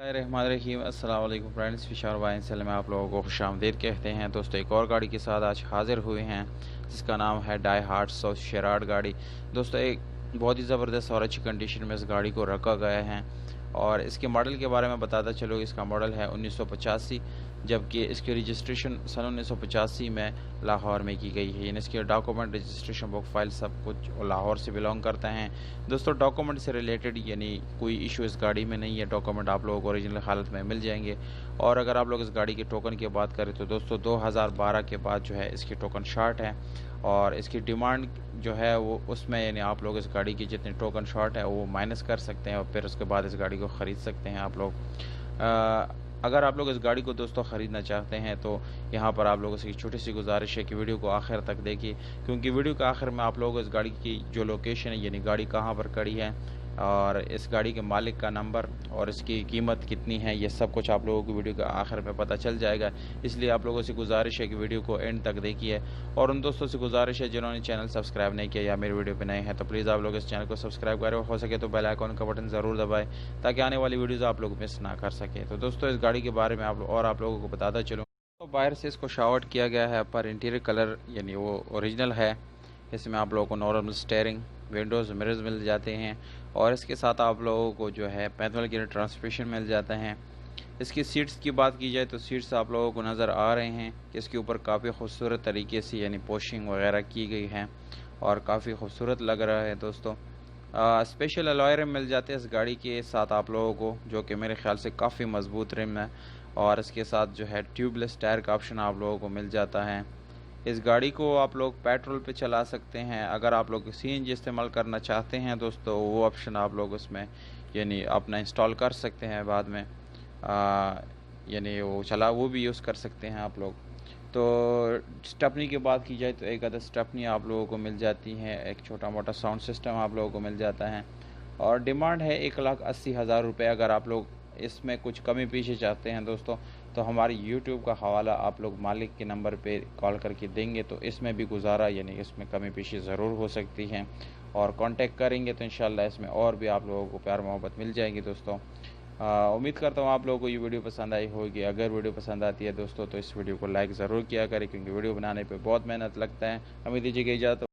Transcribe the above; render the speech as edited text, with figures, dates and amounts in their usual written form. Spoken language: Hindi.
रहीम अस्सलाम वालेकुम फ्रेंड्स, पेशावर में आप लोगों को खुशामदीद कहते हैं। दोस्तों एक और गाड़ी के साथ आज हाज़िर हुए हैं जिसका नाम है डाई हार्ट्स ऑफ शेराड गाड़ी। दोस्तों एक बहुत ही ज़बरदस्त और अच्छी कंडीशन में इस गाड़ी को रखा गया है और इसके मॉडल के बारे में बताता चलो। इसका मॉडल है 1985, जबकि इसकी रजिस्ट्रेशन सन 1985 में लाहौर में की गई है। यानी इसके डॉक्यूमेंट, रजिस्ट्रेशन बुक, फाइल सब कुछ लाहौर से बिलोंग करते हैं। दोस्तों डॉक्यूमेंट से रिलेटेड यानी कोई इशू इस गाड़ी में नहीं है। डॉक्यूमेंट आप लोगों को ओरिजिनल हालत में मिल जाएंगे। और अगर आप लोग इस गाड़ी की टोकन की बात करें तो दोस्तों 2012 के बाद जो है इसकी टोकन शॉर्ट है और इसकी डिमांड जो है वो उसमें यानी आप लोग इस गाड़ी की जितनी टोकन शॉर्ट है वो माइनस कर सकते हैं और फिर उसके बाद इस गाड़ी को ख़रीद सकते हैं आप लोग। अगर आप लोग इस गाड़ी को दोस्तों ख़रीदना चाहते हैं तो यहाँ पर आप लोगों से एक छोटी सी गुजारिश है कि वीडियो को आखिर तक देखिए, क्योंकि वीडियो के आखिर में आप लोग इस गाड़ी की जो लोकेशन है यानी गाड़ी कहाँ पर खड़ी है और इस गाड़ी के मालिक का नंबर और इसकी कीमत कितनी है ये सब कुछ आप लोगों को वीडियो के आखिर में पता चल जाएगा। इसलिए आप लोगों से गुजारिश है कि वीडियो को एंड तक देखिए। और उन दोस्तों से गुजारिश है जिन्होंने चैनल सब्सक्राइब नहीं किया या मेरे वीडियो पे नए हैं तो प्लीज़ आप लोग इस चैनल को सब्सक्राइब करें और हो सके तो बेल आइकन का बटन ज़रूर दबाएं ताकि आने वाली वीडियोज़ आप लोग मिस ना कर सकें। तो दोस्तों इस गाड़ी के बारे में आप लोगों को बताता चलूँ तो बाहर से इसको शावट किया गया है पर इंटीरियर कलर यानी वो ओरिजिनल है। इसमें आप लोगों को नॉर्मल स्टेयरिंग, विंडोज़, मिरर्स मिल जाते हैं और इसके साथ आप लोगों को जो है मैनुअल गियर ट्रांसमिशन मिल जाते हैं। इसकी सीट्स की बात की जाए तो सीट्स आप लोगों को नज़र आ रहे हैं कि इसके ऊपर काफ़ी खूबसूरत तरीके से यानी पोशिंग वगैरह की गई है और काफ़ी खूबसूरत लग रहा है। दोस्तों स्पेशल अलॉय रिम मिल जाते हैं इस गाड़ी के साथ आप लोगों को, जो कि मेरे ख्याल से काफ़ी मजबूत रिम है और इसके साथ जो है ट्यूबलेस टायर का ऑप्शन आप लोगों को मिल जाता है। इस गाड़ी को आप लोग पेट्रोल पे चला सकते हैं। अगर आप लोग सीएनजी इस्तेमाल करना चाहते हैं दोस्तों वो ऑप्शन आप लोग उसमें यानी अपना इंस्टॉल कर सकते हैं बाद में, यानी वो भी यूज़ कर सकते हैं आप लोग। तो स्टेपनी की बात की जाए तो एक आधा स्टेपनी आप लोगों को मिल जाती है, एक छोटा मोटा साउंड सिस्टम आप लोगों को मिल जाता है और डिमांड है 1,80,000 रुपये। अगर आप लोग इसमें कुछ कमी पीछे चाहते हैं दोस्तों तो हमारी यूट्यूब का हवाला आप लोग मालिक के नंबर पे कॉल करके देंगे तो इसमें भी गुजारा यानी इसमें कमी पीछे ज़रूर हो सकती है और कांटेक्ट करेंगे तो इंशाल्लाह इसमें और भी आप लोगों को प्यार मोहब्बत मिल जाएगी। दोस्तों उम्मीद करता हूँ आप लोगों को ये वीडियो पसंद आई होगी। अगर वीडियो पसंद आती है दोस्तों तो इस वीडियो को लाइक ज़रूर किया करें, क्योंकि वीडियो बनाने पर बहुत मेहनत लगता है। हमें दीजिएगा इजाज़त।